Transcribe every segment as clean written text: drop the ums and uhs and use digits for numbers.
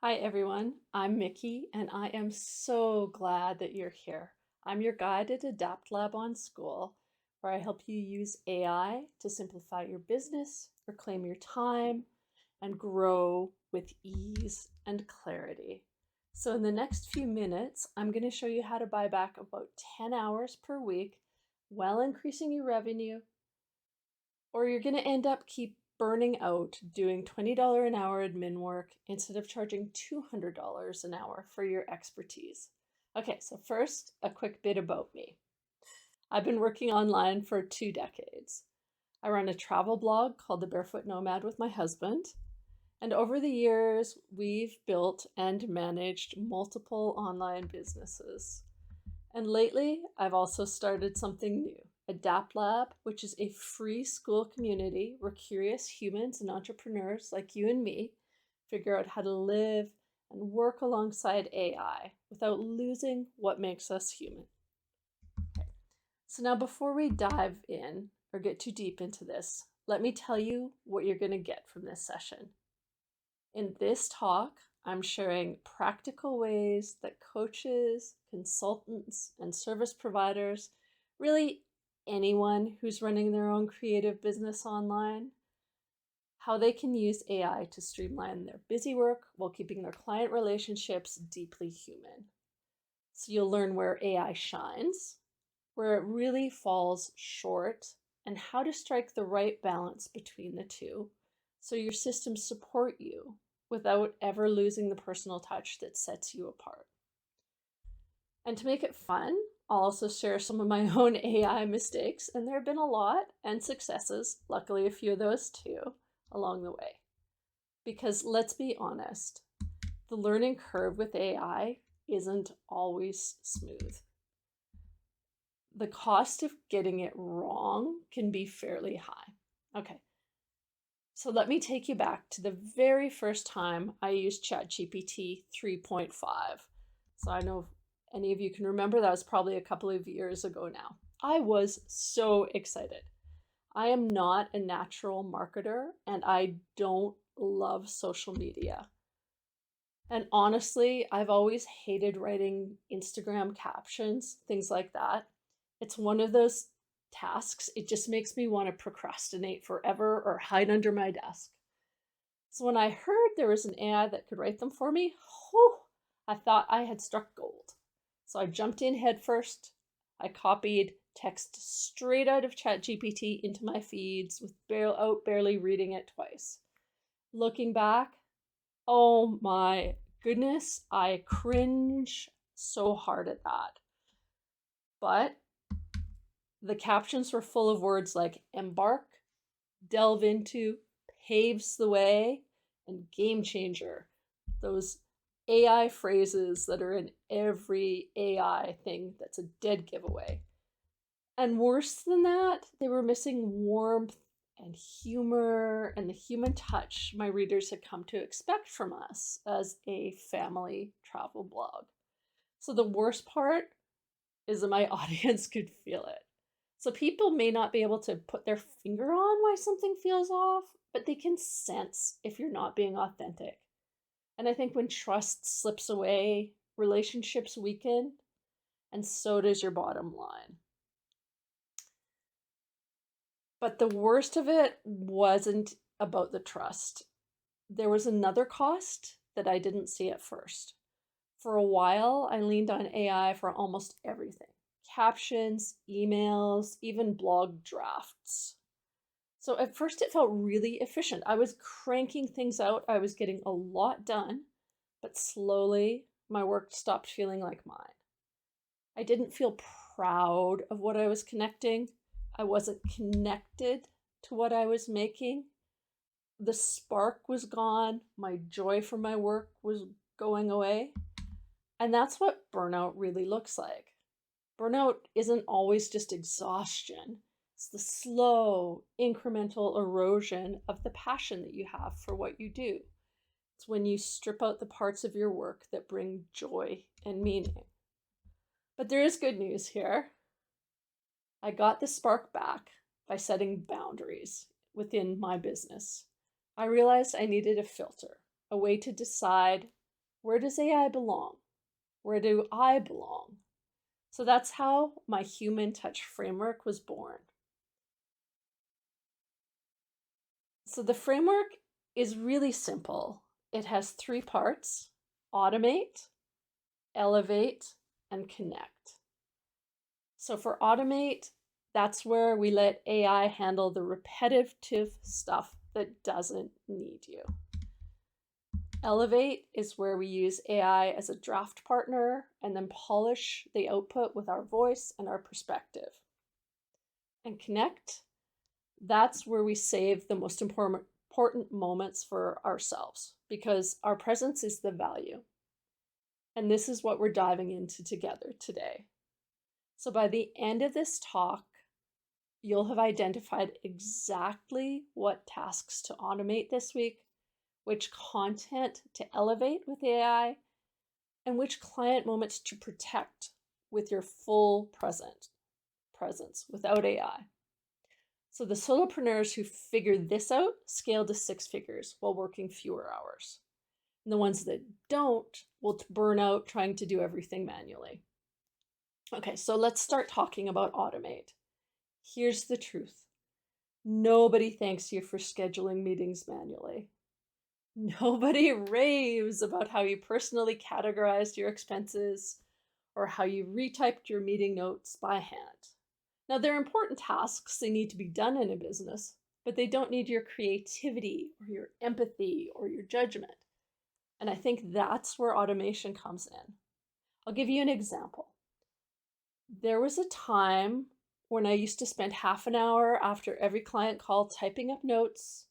Hi, everyone. I'm Mickey, and I am so glad that you're here. I'm your guide at Adapt Lab on School, where I help you use AI to simplify your business, reclaim your time, and grow with ease and clarity. So, in the next few minutes, I'm going to show you how to buy back about 10 hours per week while increasing your revenue, or you're going to end up keep burning out doing $20 an hour admin work instead of charging $200 an hour for your expertise. Okay, so first, a quick bit about me. I've been working online for 2 decades. I run a travel blog called The Barefoot Nomad with my husband. And over the years, we've built and managed multiple online businesses. And lately, I've also started something new, Adapt Lab, which is a free school community where curious humans and entrepreneurs like you and me figure out how to live and work alongside AI without losing what makes us human. So, now before we dive in or get too deep into this, let me tell you what you're going to get from this session. In this talk, I'm sharing practical ways that coaches, consultants, and service providers, really anyone who's running their own creative business online, how they can use AI to streamline their busy work while keeping their client relationships deeply human. So you'll learn where AI shines, where it really falls short, and how to strike the right balance between the two so your systems support you without ever losing the personal touch that sets you apart. And to make it fun, I'll also share some of my own AI mistakes, and there have been a lot, and successes, luckily a few of those too, along the way. Because let's be honest, the learning curve with AI isn't always smooth. The cost of getting it wrong can be fairly high. Okay, so let me take you back to the very first time I used ChatGPT 3.5. So I know if any of you can remember, that was probably a couple of years ago now. I was so excited. I am not a natural marketer and I don't love social media. And honestly, I've always hated writing Instagram captions, things like that. It's one of those tasks, it just makes me want to procrastinate forever or hide under my desk. So when I heard there was an AI that could write them for me, whew, I thought I had struck gold. So I jumped in headfirst. I copied text straight out of ChatGPT into my feeds without barely reading it twice. Looking back, oh my goodness, I cringe so hard at that. But the captions were full of words like embark, delve into, paves the way, and game changer. Those AI phrases that are in every AI thing that's a dead giveaway. And worse than that, they were missing warmth and humor and the human touch my readers had come to expect from us as a family travel blog. So the worst part is that my audience could feel it. So people may not be able to put their finger on why something feels off, but they can sense if you're not being authentic. And I think when trust slips away, relationships weaken, and so does your bottom line. But the worst of it wasn't about the trust. There was another cost that I didn't see at first. For a while, I leaned on AI for almost everything: captions, emails, even blog drafts. So at first, it felt really efficient. I was cranking things out, I was getting a lot done, but slowly, my work stopped feeling like mine. I didn't feel proud of what I was connecting. I wasn't connected to what I was making. The spark was gone. My joy for my work was going away. And that's what burnout really looks like. Burnout isn't always just exhaustion, it's the slow, incremental erosion of the passion that you have for what you do. It's when you strip out the parts of your work that bring joy and meaning. But there is good news here. I got the spark back by setting boundaries within my business. I realized I needed a filter, a way to decide Where does AI belong? Where do I belong? So that's how my human touch framework was born. So the framework is really simple. It has 3 parts: automate, elevate, and connect. So for automate, that's where we let AI handle the repetitive stuff that doesn't need you. Elevate is where we use AI as a draft partner and then polish the output with our voice and our perspective. And connect, that's where we save the most important moments for ourselves, because our presence is the value. And this is what we're diving into together today. So by the end of this talk, you'll have identified exactly what tasks to automate this week, which content to elevate with AI, and which client moments to protect with your full presence without AI. So the solopreneurs who figured this out scale to 6 figures while working fewer hours. And the ones that don't will burn out trying to do everything manually. Okay, so let's start talking about automate. Here's the truth. Nobody thanks you for scheduling meetings manually. Nobody raves about how you personally categorized your expenses or how you retyped your meeting notes by hand. Now, they're important tasks, they need to be done in a business, but they don't need your creativity or your empathy or your judgment. And I think that's where automation comes in. I'll give you an example. There was a time when I used to spend half an hour after every client call typing up notes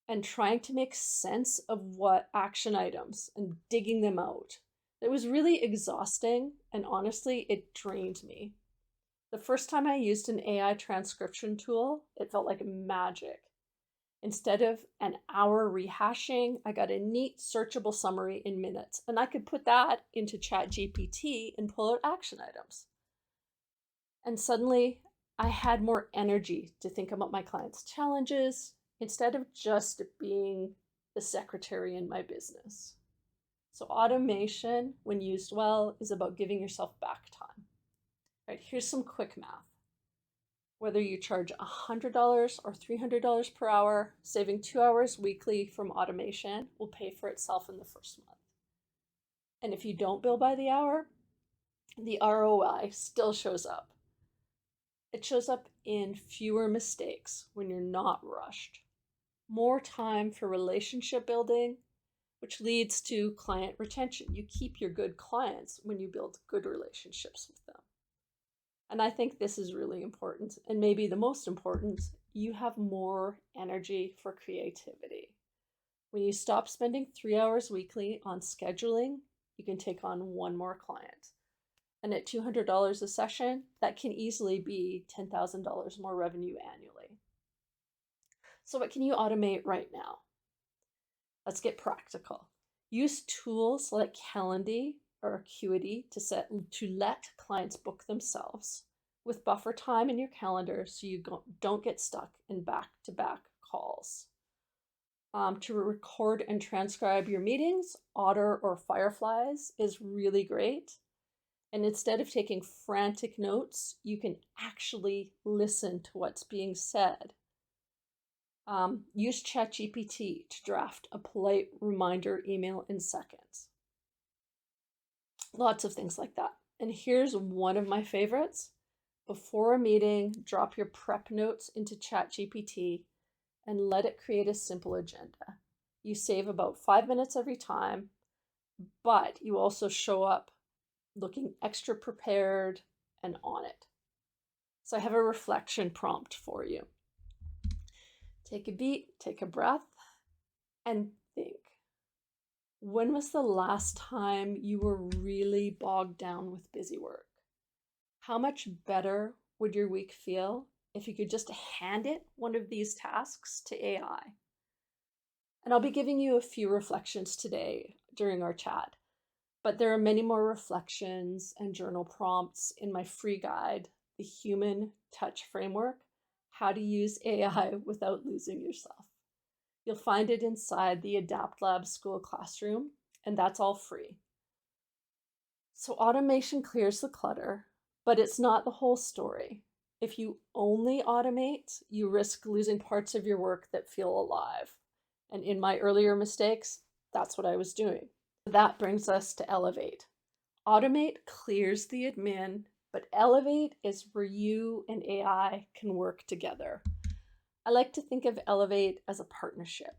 and trying to make sense of what action items and digging them out. It was really exhausting, and honestly, it drained me. The first time I used an AI transcription tool, it felt like magic. Instead of an hour rehashing, I got a neat searchable summary in minutes, and I could put that into ChatGPT and pull out action items. And suddenly, I had more energy to think about my clients' challenges instead of just being the secretary in my business. So automation, when used well, is about giving yourself back time. Right, here's some quick math. Whether you charge $100 or $300 per hour, saving 2 hours weekly from automation will pay for itself in the first month. And if you don't bill by the hour, the ROI still shows up. It shows up in fewer mistakes when you're not rushed, more time for relationship building, which leads to client retention. You keep your good clients when you build good relationships with them. And I think this is really important. And maybe the most important, you have more energy for creativity. When you stop spending 3 hours weekly on scheduling, you can take on 1 more client. And at $200 a session, that can easily be $10,000 more revenue annually. So what can you automate right now? Let's get practical. Use tools like Calendly or Acuity to let clients book themselves with buffer time in your calendar so you don't get stuck in back-to-back calls. To record and transcribe your meetings, Otter or Fireflies is really great. And instead of taking frantic notes, you can actually listen to what's being said. Use ChatGPT to draft a polite reminder email in seconds. Lots of things like that. And here's one of my favorites. Before a meeting, drop your prep notes into ChatGPT and let it create a simple agenda. You save about 5 minutes every time, but you also show up looking extra prepared and on it. So I have a reflection prompt for you. Take a beat, take a breath, and think. When was the last time you were really bogged down with busy work? How much better would your week feel if you could just hand it one of these tasks to AI? And I'll be giving you a few reflections today during our chat, but there are many more reflections and journal prompts in my free guide, The Human Touch Framework, How to Use AI Without Losing Yourself. You'll find it inside the Adapt Lab School Classroom, and that's all free. So automation clears the clutter, but it's not the whole story. If you only automate, you risk losing parts of your work that feel alive. And in my earlier mistakes, that's what I was doing. That brings us to Elevate. Automate clears the admin, but Elevate is where you and AI can work together. I like to think of Elevate as a partnership.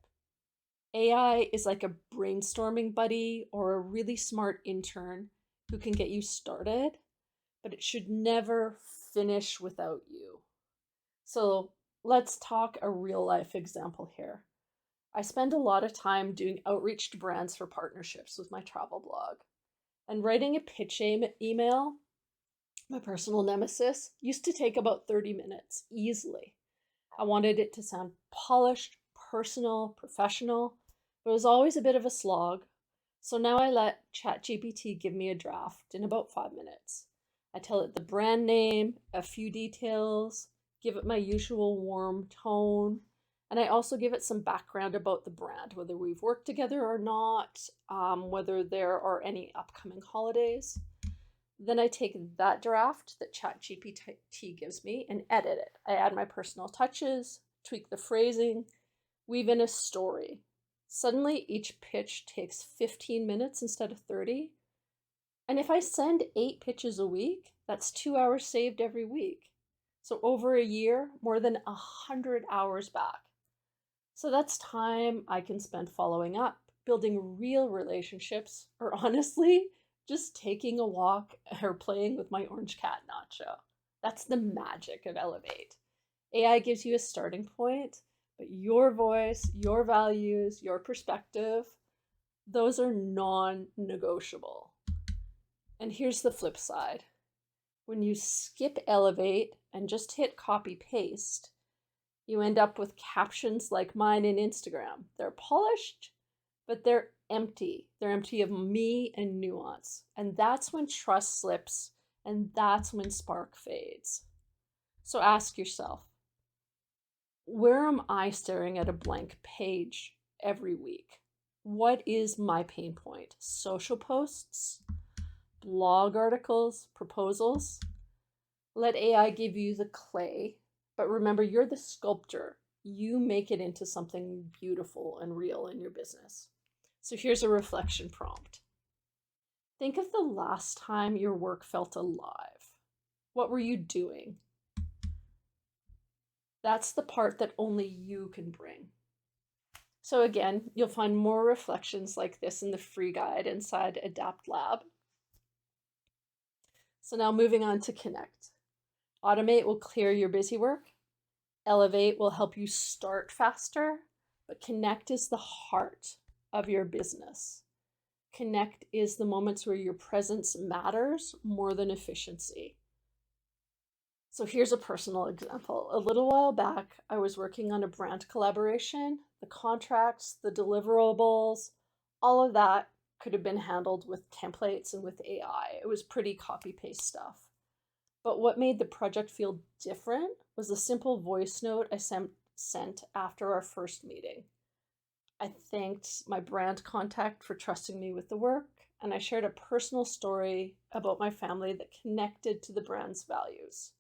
AI is like a brainstorming buddy or a really smart intern who can get you started, but it should never finish without you. So let's talk a real life example here. I spend a lot of time doing outreach to brands for partnerships with my travel blog. And writing a pitch email, my personal nemesis, used to take about 30 minutes easily. I wanted it to sound polished, personal, professional, but it was always a bit of a slog. So now I let ChatGPT give me a draft in about 5 minutes. I tell it the brand name, a few details, give it my usual warm tone, and I also give it some background about the brand, whether we've worked together or not, whether there are any upcoming holidays. Then I take that draft that ChatGPT gives me and edit it. I add my personal touches, tweak the phrasing, weave in a story. Suddenly, each pitch takes 15 minutes instead of 30. And if I send 8 pitches a week, that's 2 hours saved every week. So over a year, more than 100 hours back. So that's time I can spend following up, building real relationships, or honestly, just taking a walk or playing with my orange cat, Nacho. That's the magic of Elevate. AI gives you a starting point, but your voice, your values, your perspective, those are non-negotiable. And here's the flip side. When you skip Elevate and just hit copy paste, you end up with captions like mine in Instagram. They're polished, but they're empty. They're empty of me and nuance. And that's when trust slips, and that's when spark fades. So ask yourself, where am I staring at a blank page every week? What is my pain point? Social posts, blog articles, proposals? Let AI give you the clay, but remember, you're the sculptor. You make it into something beautiful and real in your business. So here's a reflection prompt. Think of the last time your work felt alive. What were you doing? That's the part that only you can bring. So again, you'll find more reflections like this in the free guide inside Adapt Lab. So now moving on to Connect. Automate will clear your busy work. Elevate will help you start faster, but Connect is the heart of your business. Connect is the moments where your presence matters more than efficiency. So here's a personal example. A little while back, I was working on a brand collaboration. The contracts, the deliverables, all of that could have been handled with templates and with AI. It was pretty copy-paste stuff. But what made the project feel different was a simple voice note I sent after our first meeting. I thanked my brand contact for trusting me with the work, and I shared a personal story about my family that connected to the brand's values.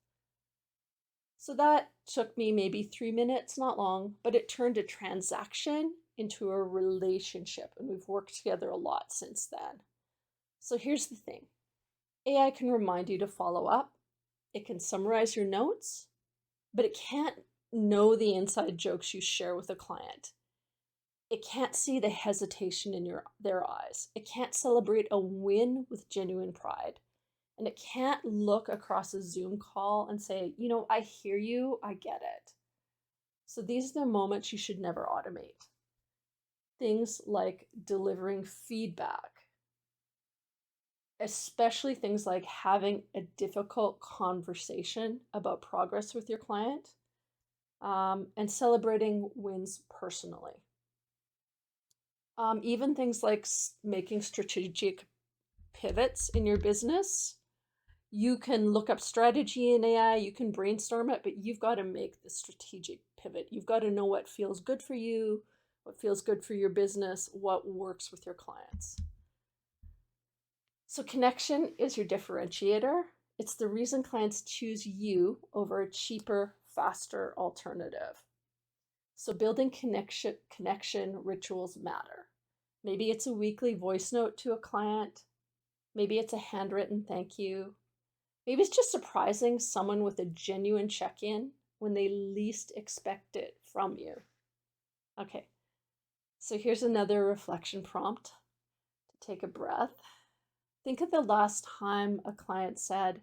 So that took me maybe 3 minutes, not long, but it turned a transaction into a relationship, and we've worked together a lot since then. So here's the thing. AI can remind you to follow up. It can summarize your notes, but it can't know the inside jokes you share with a client. It can't see the hesitation in their eyes. It can't celebrate a win with genuine pride. And it can't look across a Zoom call and say, I hear you, I get it. So these are the moments you should never automate. Things like delivering feedback, especially things like having a difficult conversation about progress with your client, and celebrating wins personally. Even things like making strategic pivots in your business. You can look up strategy in AI, you can brainstorm it, but you've got to make the strategic pivot. You've got to know what feels good for you, what feels good for your business, what works with your clients. So connection is your differentiator. It's the reason clients choose you over a cheaper, faster alternative. So building connection rituals matter. Maybe it's a weekly voice note to a client. Maybe it's a handwritten thank you. Maybe it's just surprising someone with a genuine check-in when they least expect it from you. Okay, so here's another reflection prompt to take a breath. Think of the last time a client said,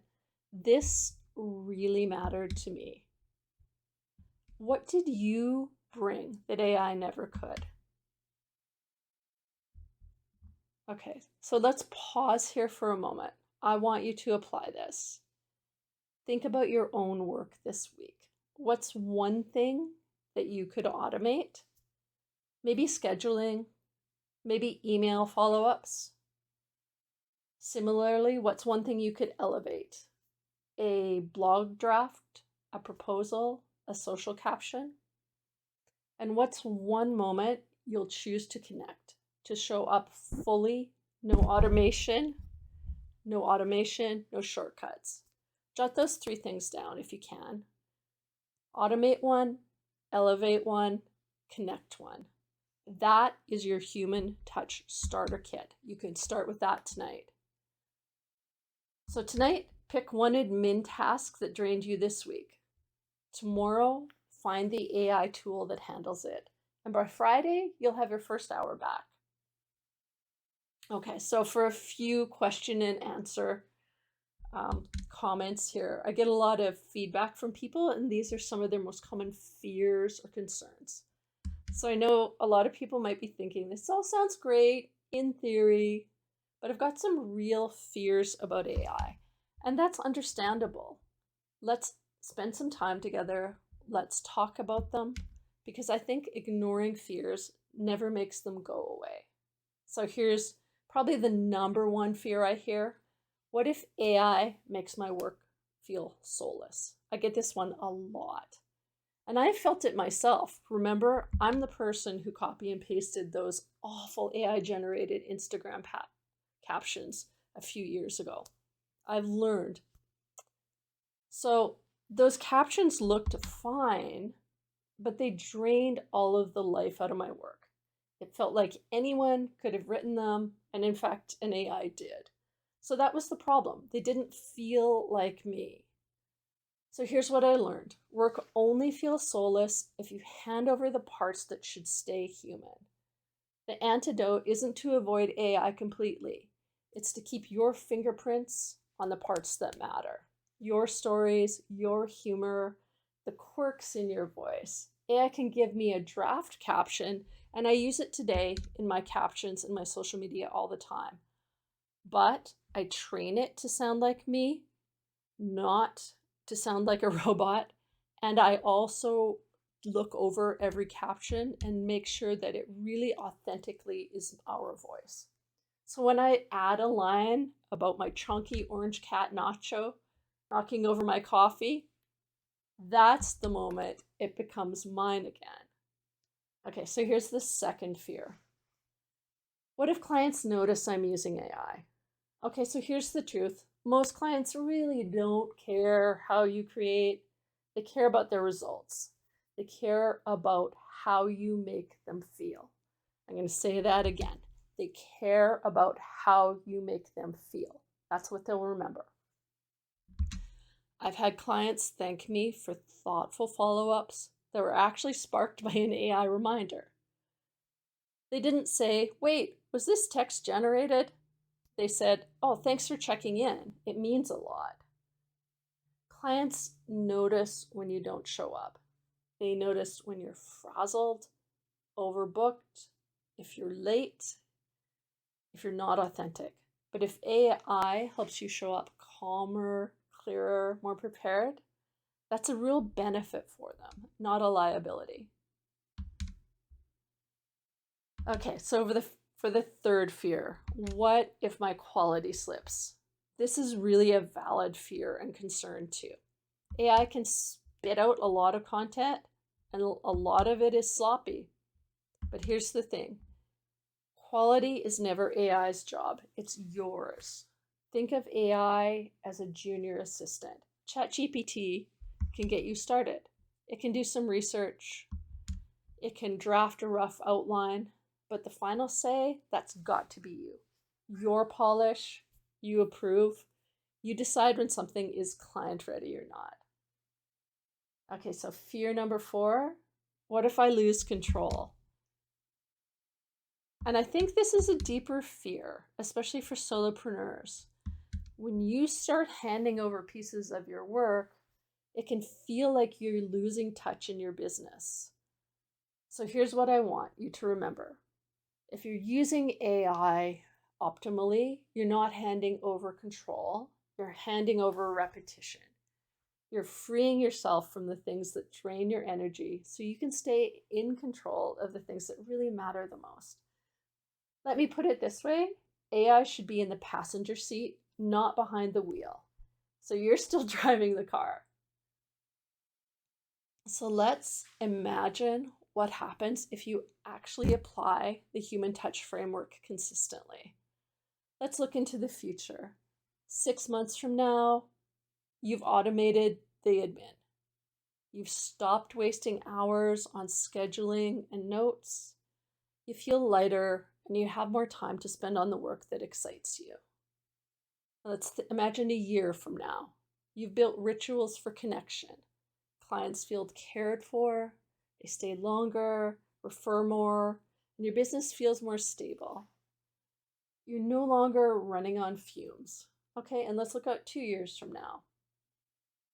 "This really mattered to me." What did you bring that AI never could? Okay, so let's pause here for a moment. I want you to apply this. Think about your own work this week. What's one thing that you could automate? Maybe scheduling, maybe email follow-ups. Similarly, what's one thing you could elevate? A blog draft, a proposal, a social caption? And what's one moment you'll choose to connect, to show up fully, no automation, no shortcuts? Jot those 3 things down if you can. Automate one, elevate one, connect one. That is your human touch starter kit. You can start with that tonight. So tonight, pick one admin task that drained you this week. Tomorrow, find the AI tool that handles it. And by Friday, you'll have your first hour back. Okay, so for a few question and answer comments here, I get a lot of feedback from people, and these are some of their most common fears or concerns. So I know a lot of people might be thinking, this all sounds great in theory, but I've got some real fears about AI, and that's understandable. Let's spend some time together. Let's talk about them, because I think ignoring fears never makes them go away. So here's probably the number one fear I hear. What if AI makes my work feel soulless? I get this one a lot. And I felt it myself. Remember, I'm the person who copy and pasted those awful AI generated Instagram captions a few years ago. I've learned. So those captions looked fine, but they drained all of the life out of my work. It felt like anyone could have written them, and in fact, an AI did. So that was the problem. They didn't feel like me. So here's what I learned. Work only feels soulless if you hand over the parts that should stay human. The antidote isn't to avoid AI completely. It's to keep your fingerprints on the parts that matter. Your stories, your humor, the quirks in your voice. AI can give me a draft caption, and I use it today in my captions in my social media all the time. But I train it to sound like me, not to sound like a robot. And I also look over every caption and make sure that it really authentically is our voice. So when I add a line about my chunky orange cat Nacho knocking over my coffee, that's the moment it becomes mine again. Okay, so here's the second fear. What if clients notice I'm using AI? Okay, so here's the truth. Most clients really don't care how you create. They care about their results. They care about how you make them feel. I'm going to say that again. They care about how you make them feel. That's what they'll remember. I've had clients thank me for thoughtful follow-ups that were actually sparked by an AI reminder. They didn't say, "Wait, was this text generated?" They said, "Oh, thanks for checking in. It means a lot." Clients notice when you don't show up. They notice when you're frazzled, overbooked, if you're late, if you're not authentic. But if AI helps you show up calmer, clearer, more prepared, that's a real benefit for them, not a liability. Okay, so for the third fear, what if my quality slips? This is really a valid fear and concern too. AI can spit out a lot of content, and a lot of it is sloppy. But here's the thing. Quality is never AI's job, it's yours. Think of AI as a junior assistant. ChatGPT can get you started. It can do some research. It can draft a rough outline, but the final say, that's got to be you. Your polish, you approve, you decide when something is client ready or not. Okay, so fear number 4, what if I lose control? And I think this is a deeper fear, especially for solopreneurs. When you start handing over pieces of your work, it can feel like you're losing touch in your business. So here's what I want you to remember. If you're using AI optimally, you're not handing over control, you're handing over repetition. You're freeing yourself from the things that drain your energy so you can stay in control of the things that really matter the most. Let me put it this way, AI should be in the passenger seat, not behind the wheel. So you're still driving the car. So let's imagine what happens if you actually apply the human touch framework consistently. Let's look into the future. 6 months from now, you've automated the admin. You've stopped wasting hours on scheduling and notes. You feel lighter and you have more time to spend on the work that excites you. Let's imagine a year from now. You've built rituals for connection. Clients feel cared for, they stay longer, refer more, and your business feels more stable. You're no longer running on fumes. Okay, and let's look out 2 years from now.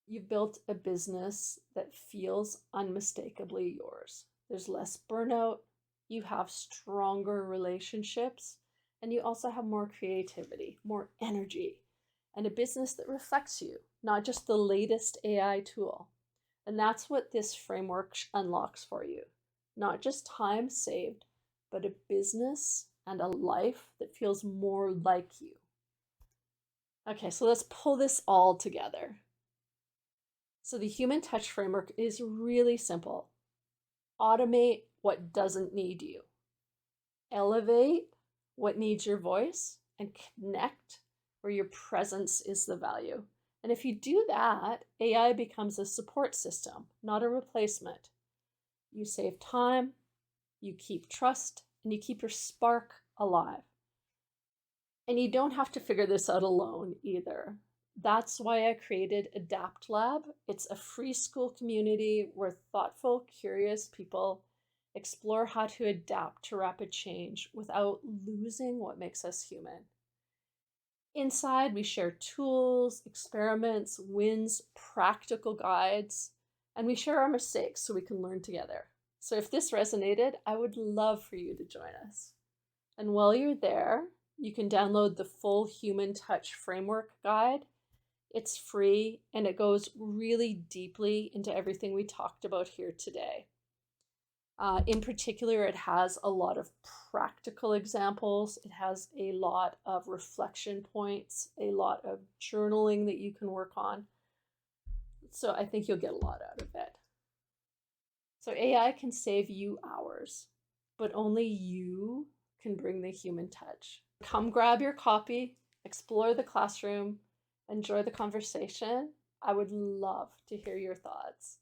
You've built a business that feels unmistakably yours. There's less burnout, you have stronger relationships, and you also have more creativity, more energy, and a business that reflects you, not just the latest AI tool. And that's what this framework unlocks for you. Not just time saved, but a business and a life that feels more like you. Okay, so let's pull this all together. So the human touch framework is really simple. Automate what doesn't need you. Elevate what needs your voice, and connect where your presence is the value. And if you do that, AI becomes a support system, not a replacement. You save time, you keep trust, and you keep your spark alive. And you don't have to figure this out alone either. That's why I created Adapt Lab. It's a free school community where thoughtful, curious people explore how to adapt to rapid change without losing what makes us human. Inside, we share tools, experiments, wins, practical guides, and we share our mistakes so we can learn together. So if this resonated, I would love for you to join us. And while you're there, you can download the full Human Touch Framework guide. It's free and it goes really deeply into everything we talked about here today. In particular, it has a lot of practical examples. It has a lot of reflection points, a lot of journaling that you can work on. So I think you'll get a lot out of it. So AI can save you hours, but only you can bring the human touch. Come grab your copy, explore the classroom, enjoy the conversation. I would love to hear your thoughts.